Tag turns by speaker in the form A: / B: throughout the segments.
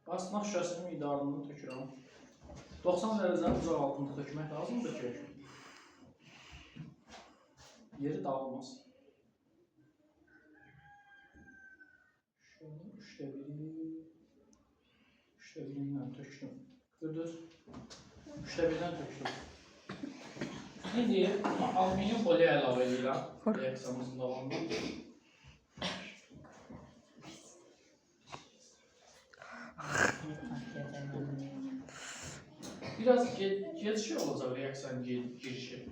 A: Basma şüşəsinin miqdarını tökürəm. 90 dərəcənin uzaq altında tökmək lazımdır ki, yeri dağılmasın. Şöyle 3'te 1'inden tökdüm. Gördünüz? 3'te 1'den tökdüm. Şimdi alüminyum folyo əlavə edirəm reaksiyamızın davamında. Biraz geçiş olacaq reaksiyanın girişi.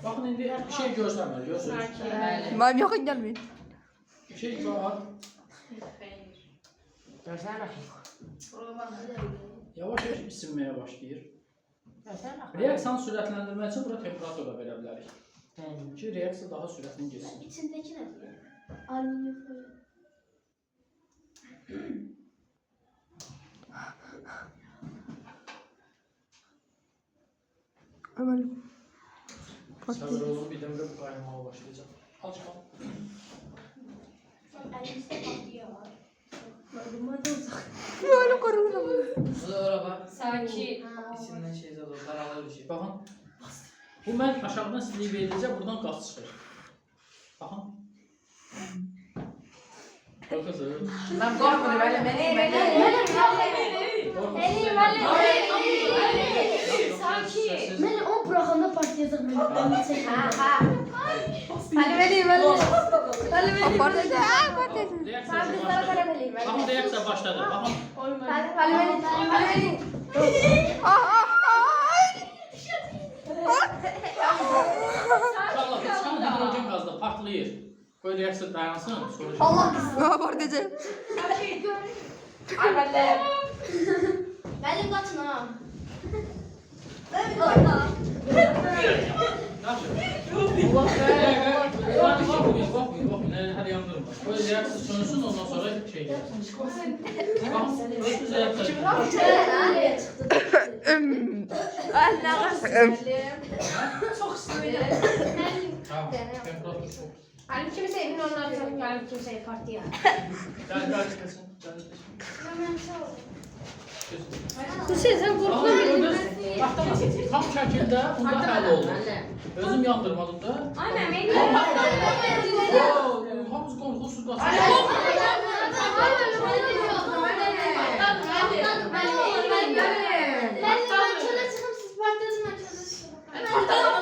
A: Bakın indi bir şey görsənmir, görürsünüz.
B: Mənim yaxın gəlməyin.
A: Bir şey var. Yavaş yavaş isinməyə başlayır. Reaksiyanı sürətləndirmək üçün bura temperatur da verə bilərik. Ki reaksiya daha sürətli geçsin.
C: İçindeki ne diyor? Alüminyum folyo.
B: Hemen.
A: Səbir olun, bir dəmrə bu qaynamağa başlayacaq. Al çıxalım.
C: Elimizde patlıyor var.
B: Böyle korunur.
D: Bu da araba.
E: Sanki
D: İçinden şey zaten karalı bir şey.
A: Baxın. Bu mən aşağıdan silik verəcək, buradan qaz çıxır. Baxın. Baxın.
D: Ben korkmuyorum öyle
E: sanki.
C: Ben o bırakanda patlayacak.
B: Hadi vereyim. Apartacağım.
A: Reaksiya başladı. Baxın, reaksiya başladı. Baxın. İnşallah çıxan hidrogen qazda partlayır. Qoy reaksiya dayansın, sonra.
B: Allah apartacağım.
E: Ay ben de.
C: Benim kaçın ha.
A: Bakın, her yandırım var. Qoy reaksiya sönsün, ondan sonra şey gelsin. Baxın, özünüz reaksiya.
E: Çok istedim.
A: Tamam, temperatur çok.
E: Hani kimse emin onlar çok yani kimse partiye.
A: Gel, kesin.
E: Hüseyin sen
A: Tamam, gördünüz. Bak, tamam. Tam şəkildə bunda həll oldu. Özüm yandırmadım da.
E: Annem emin
A: Hamız qorxusuz da.
C: Ben çöle çıkıp siz patladın.